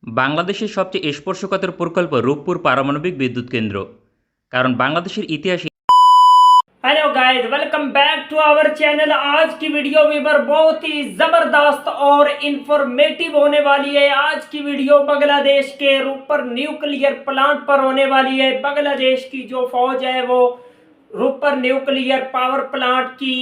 বাংলাদেশের সবচেয়ে স্পর্শকাতর প্রকল্প রূপপুর পারমাণবিক বিদ্যুৎ কেন্দ্র। কারণ বাংলাদেশের ইতিহাসে hello guys, welcome back to our channel. आज की वीडियो वीवर बहुत ही जबरदस्त और इंफॉर्मेटिव होने वाली है। आज की वीडियो बांग्लादेश के रूपर न्यूक्लियर प्लांट पर होने वाली है। बांग्लादेश की जो फौज है वो रूपर न्यूक्लियर पावर प्लांट की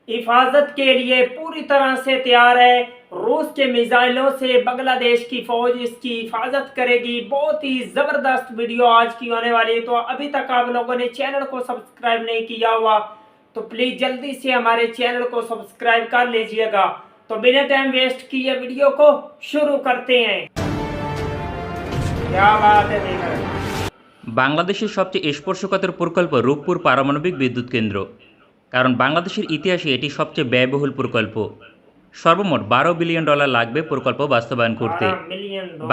हिफाजत के लिए पूरी तरह से तैयार है। रूस के मिसाइलों से बांग्लादेश की फौज इसकी हिफाजत करेगी। बहुत ही ज़बरदस्त वीडियो आज की होने वाली है। तो अभी तक आप लोगों ने चैनल को सब्सक्राइब नहीं किया हुआ तो प्लीज़ जल्दी से हमारे चैनल को सब्सक्राइब कर लीजिएगा। तो बिना टाइम वेस्ट किए वीडियो को शुरू करते हैं। क्या बात है देखा। বাংলাদেশের সবচেয়ে স্পর্শকাতর প্রকল্প রূপপুর পারমাণবিক বিদ্যুৎ কেন্দ্র। কারণ বাংলাদেশের ইতিহাসে এটি সবচেয়ে ব্যয়বহুল প্রকল্প। সর্বমোট $12 বিলিয়ন লাগবে প্রকল্প বাস্তবায়ন করতে।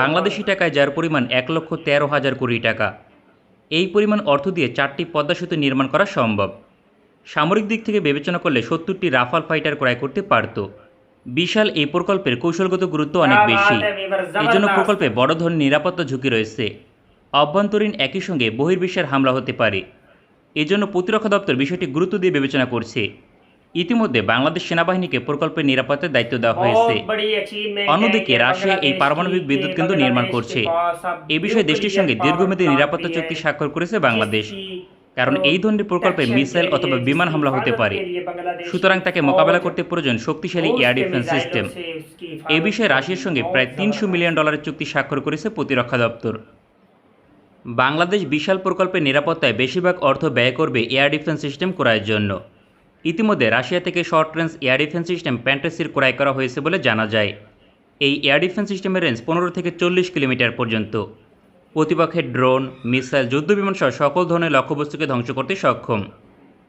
বাংলাদেশি টাকায় যার পরিমাণ 1,13,000 কোটি টাকা। এই পরিমাণ অর্থ দিয়ে 4টি পদ্মা সেতু নির্মাণ করা সম্ভব। সামরিক দিক থেকে বিবেচনা করলে 70টি রাফাল ফাইটার ক্রয় করতে পারত। বিশাল এই প্রকল্পের কৌশলগত গুরুত্ব অনেক বেশি। এই জন্য প্রকল্পে বড় ধরনের নিরাপত্তা ঝুঁকি রয়েছে। অভ্যন্তরীণ একই সঙ্গে বহির্বিশ্বের হামলা হতে পারে। এজন্য প্রতিরক্ষা দপ্তর বিষয়টি গুরুত্ব দিয়ে বিবেচনা করছে। ইতিমধ্যে বাংলাদেশ সেনাবাহিনীকে প্রকল্পের নিরাপত্তার দায়িত্ব দেওয়া হয়েছে। অন্যদিকে রাশিয়া এই পারমাণবিক বিদ্যুৎ কেন্দ্র নির্মাণ করছে। এ বিষয়ে দেশটির সঙ্গে দীর্ঘমেয়াদী নিরাপত্তা চুক্তি স্বাক্ষর করেছে বাংলাদেশ। কারণ এই ধরনের প্রকল্পে মিসাইল অথবা বিমান হামলা হতে পারে, সুতরাং তাকে মোকাবেলা করতে প্রয়োজন শক্তিশালী এয়ার ডিফেন্স সিস্টেম। এ বিষয়ে রাশিয়ার সঙ্গে প্রায় $300 মিলিয়ন চুক্তি স্বাক্ষর করেছে প্রতিরক্ষা দপ্তর। বাংলাদেশ বিশাল প্রকল্পের নিরাপত্তায় বেশিরভাগ অর্থ ব্যয় করবে এয়ার ডিফেন্স সিস্টেম ক্রয়ের জন্য। ইতিমধ্যে রাশিয়া থেকে short range air defence system প্যান্টাসির ক্রয় করা হয়েছে বলে জানা যায়। এই এয়ার ডিফেন্স সিস্টেমের রেঞ্জ 15 থেকে 40 কিলোমিটার পর্যন্ত। প্রতিপক্ষের ড্রোন, মিসাইল, যুদ্ধবিমান সহ সকল ধরনের লক্ষ্যবস্তুকে ধ্বংস করতে সক্ষম।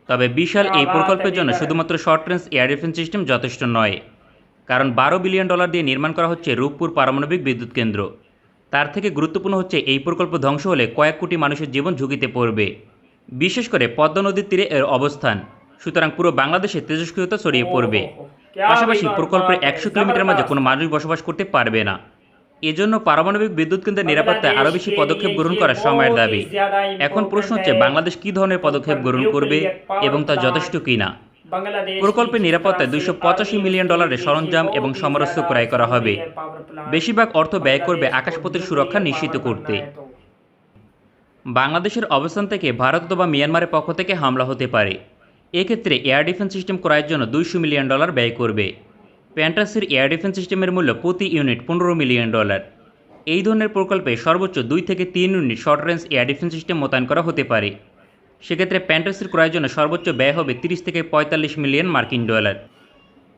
তবে বিশাল এই প্রকল্পের জন্য শুধুমাত্র short range air defence system যথেষ্ট নয়। কারণ $12 বিলিয়ন দিয়ে নির্মাণ করা হচ্ছে রূপপুর পারমাণবিক বিদ্যুৎ কেন্দ্র। তার থেকে গুরুত্বপূর্ণ হচ্ছে এই প্রকল্প ধ্বংস হলে কয়েক কোটি মানুষের জীবন ঝুঁকিতে পড়বে। বিশেষ করে পদ্মা নদীর তীরে এর অবস্থান, সুতরাং পুরো বাংলাদেশে তেজস্ক্রিয়তা ছড়িয়ে পড়বে। পাশাপাশি প্রকল্পের 100 কিলোমিটার মাঝে কোনো মানুষ বসবাস করতে পারবে না। এজন্য পারমাণবিক বিদ্যুৎ কেন্দ্রের নিরাপত্তায় আরও বেশি পদক্ষেপ গ্রহণ করা সময়ের দাবি। এখন প্রশ্ন হচ্ছে বাংলাদেশ কী ধরনের পদক্ষেপ গ্রহণ করবে এবং তা যথেষ্ট কিনা। প্রকল্পের নিরাপত্তায় $285 মিলিয়ন সরঞ্জাম এবং সমরাস্ত্র ক্রয় করা হবে। বেশিরভাগ অর্থ ব্যয় করবে আকাশপথের সুরক্ষা নিশ্চিত করতে। বাংলাদেশের অবস্থান থেকে ভারত অথবা মিয়ানমারের পক্ষ থেকে হামলা হতে পারে। এক্ষেত্রে এয়ার ডিফেন্স সিস্টেম ক্রয়ের জন্য $200 মিলিয়ন ব্যয় করবে। প্যান্টাসির এয়ার ডিফেন্স সিস্টেমের মূল্য প্রতি ইউনিট $15 মিলিয়ন। এই ধরনের প্রকল্পে সর্বোচ্চ 2 থেকে 3 unit short range air defence system মোতায়েন করা হতে পারে। সেক্ষেত্রে প্যান্টাসির ক্রয়ের জন্য সর্বোচ্চ ব্যয় হবে $30 থেকে $45 মিলিয়ন।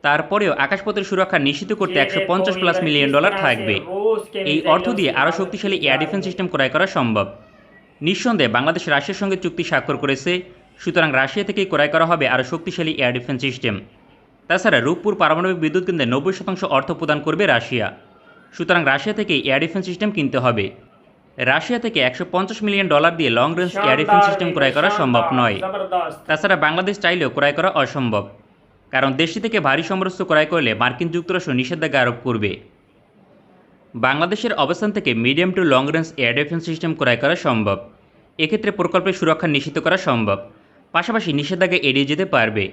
তারপরেও আকাশপথের সুরক্ষা নিশ্চিত করতে $150+ মিলিয়ন থাকবে। এই অর্থ দিয়ে আরও শক্তিশালী এয়ার ডিফেন্স সিস্টেম ক্রয় করা সম্ভব। নিঃসন্দেহে বাংলাদেশ রাশিয়ার সঙ্গে চুক্তি স্বাক্ষর করেছে, সুতরাং রাশিয়া থেকেই ক্রয় করা হবে আরও শক্তিশালী এয়ার ডিফেন্স সিস্টেম। তাছাড়া রূপপুর পারমাণবিক বিদ্যুৎ কেন্দ্রে 90% অর্থ প্রদান করবে রাশিয়া, সুতরাং রাশিয়া থেকেই এয়ার ডিফেন্স সিস্টেম কিনতে হবে। রাশিয়া থেকে $150 মিলিয়ন দিয়ে long range air defence system ক্রয় করা সম্ভব নয়। তাছাড়া বাংলাদেশ চাইলেও ক্রয় করা অসম্ভব, কারণ দেশটি থেকে ভারী সমরাস্ত্র ক্রয় করলে মার্কিন যুক্তরাষ্ট্র নিষেধাজ্ঞা আরোপ করবে। বাংলাদেশের অবস্থান থেকে medium to long range air defence system ক্রয় করা সম্ভব। এক্ষেত্রে প্রকল্পের সুরক্ষা নিশ্চিত করা সম্ভব, পাশাপাশি নিষেধাজ্ঞা এড়িয়ে যেতে পারবে।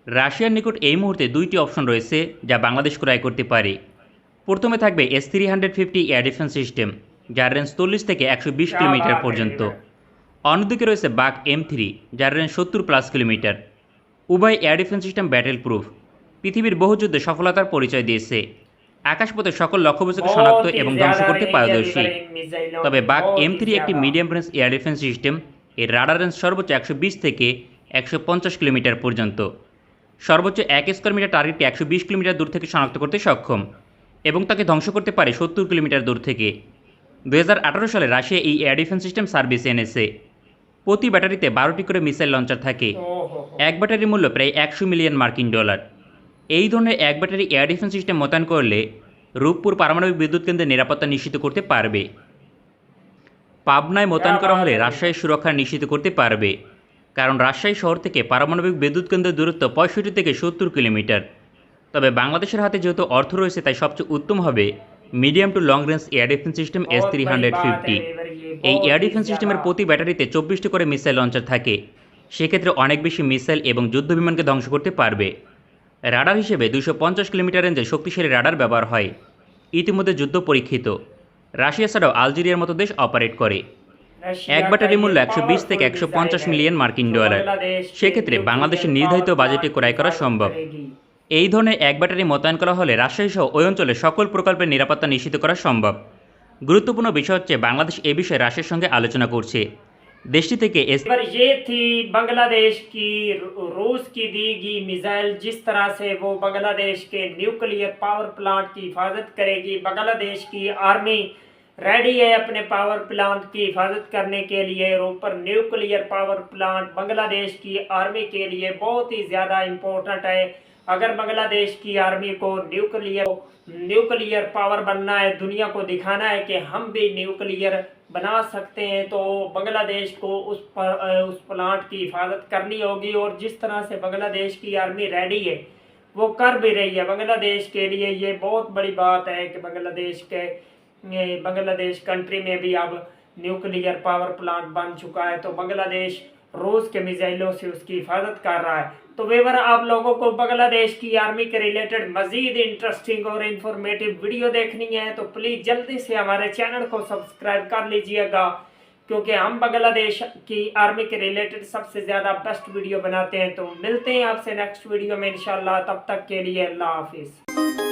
রাশিয়ার নিকট এই মুহূর্তে 2টি অপশন রয়েছে যা বাংলাদেশ ক্রয় করতে পারে। প্রথমে থাকবে S-350 এয়ার ডিফেন্স সিস্টেম, যার রেঞ্জ 40 থেকে 120 কিলোমিটার পর্যন্ত। অন্যদিকে রয়েছে বাক M3, যার রেঞ্জ 70+ কিলোমিটার। উভয় air defence system battle proof, পৃথিবীর বহু যুদ্ধে সফলতার পরিচয় দিয়েছে। আকাশপথে সকল লক্ষ্যবস্তুকে শনাক্ত এবং ধ্বংস করতে পারদর্শী। তবে বাক M3 একটি medium range air defence system. এর রাডার রেঞ্জ সর্বোচ্চ 120 থেকে 150 কিলোমিটার পর্যন্ত। সর্বোচ্চ 1 স্কোয়ার মিটার টার্গেটকে 120 কিলোমিটার দূর থেকে শনাক্ত করতে সক্ষম এবং তাকে ধ্বংস করতে পারে 70 কিলোমিটার দূর থেকে। 2018 সালে রাশিয়া এই এয়ার ডিফেন্স সিস্টেম সার্ভিসে এনেছে। প্রতি ব্যাটারিতে 12টি করে মিসাইল লঞ্চার থাকে। এক ব্যাটারির মূল্য প্রায় $100 মিলিয়ন। এই ধরনের এক ব্যাটারি এয়ার ডিফেন্স সিস্টেম মোতায়েন করলে রূপপুর পারমাণবিক বিদ্যুৎ কেন্দ্রের নিরাপত্তা নিশ্চিত করতে পারবে। পাবনায় মোতায়েন করা হলে রাজশাহীর সুরক্ষা নিশ্চিত করতে পারবে, কারণ রাজশাহী শহর থেকে পারমাণবিক বিদ্যুৎ কেন্দ্রের দূরত্ব 65 থেকে 70 কিলোমিটার। তবে বাংলাদেশের হাতে যেহেতু অর্থ রয়েছে, তাই সবচেয়ে উত্তম হবে medium to long range air defence system बहुत बड़ी बात है S-350। वेवर, ये এই बहुत এয়ার ही ডিফেন্স সিস্টেমের ज्यादा। প্রতি ব্যাটারিতে 24টি করে মিসাইল লঞ্চার থাকে। সেক্ষেত্রে অনেক বেশি মিসাইল এবং যুদ্ধ বিমানকে ধ্বংস করতে পারবে। রাডার হিসেবে 250 কিলোমিটার রেঞ্জে শক্তিশালী রাডার ব্যবহার হয়। ইতিমধ্যে যুদ্ধ পরীক্ষিত। রাশিয়া ছাড়াও আলজেরিয়ার মতো দেশ অপারেট করে। रशिया এক का ব্যাটারি ये মূল্য 120 থেকে powerful 150 design মিলিয়ন है, মার্কিন जो ডলার। बांग्लादेश के সেক্ষেত্রে nuclear বাংলাদেশের power নির্ধারিত plant বাজেটে की ক্রয় করা हिफाजत সম্ভব। करेगी। এই ধরনের এক ব্যাটারি মোতায়েন করা হলে রাজশাহী সহ ওই অঞ্চলে সকল প্রকল্পের নিরাপত্তা নিশ্চিত করা সম্ভব। গুরুত্বপূর্ণ বিষয় হচ্ছে বাংলাদেশ এ বিষয়ে রাশিয়ার সঙ্গে আলোচনা করছে। দেশটি থেকে पर ये थी बांग्लादेश की रूस की दी गई मिसाइल, जिस तरह से वो बांग्लादेश के न्यूक्लियर पावर प्लांट की हिफाजत करेगी। बांग्लादेश की आर्मी रेडी है अपने पावर प्लांट की हिफाजत करने के लिए। ऊपर न्यूक्लियर पावर प्लांट बांग्लादेश की आर्मी के लिए बहुत ही ज़्यादा इम्पोर्टेंट है। अगर बांग्लादेश की आर्मी को न्यूक्लियर पावर बनना है, दुनिया को दिखाना है कि हम भी न्यूक्लियर बना सकते हैं, तो बांग्लादेश को उस प्लांट की हिफाजत करनी होगी। और जिस तरह से बांग्लादेश की आर्मी रेडी है वो कर भी रही है। बांग्लादेश के लिए ये बहुत बड़ी बात है कि बांग्लादेश कंट्री में भी अब न्यूक्लियर पावर प्लांट बन चुका है, तो बांग्लादेश रूस के मिसाइलों से उसकी हिफाजत कर रहा है। तो वेवर, आप लोगों को बांग्लादेश की आर्मी के रिलेटेड मजीद इंटरेस्टिंग और इंफॉर्मेटिव वीडियो देखनी है तो प्लीज़ जल्दी से हमारे चैनल को सब्सक्राइब कर लीजिएगा, क्योंकि हम बांग्लादेश की आर्मी के रिलेटेड सबसे ज़्यादा बेस्ट वीडियो बनाते हैं। तो मिलते हैं आपसे नेक्स्ट वीडियो में इंशाल्लाह। तब तक के लिए अल्लाह हाफिज़।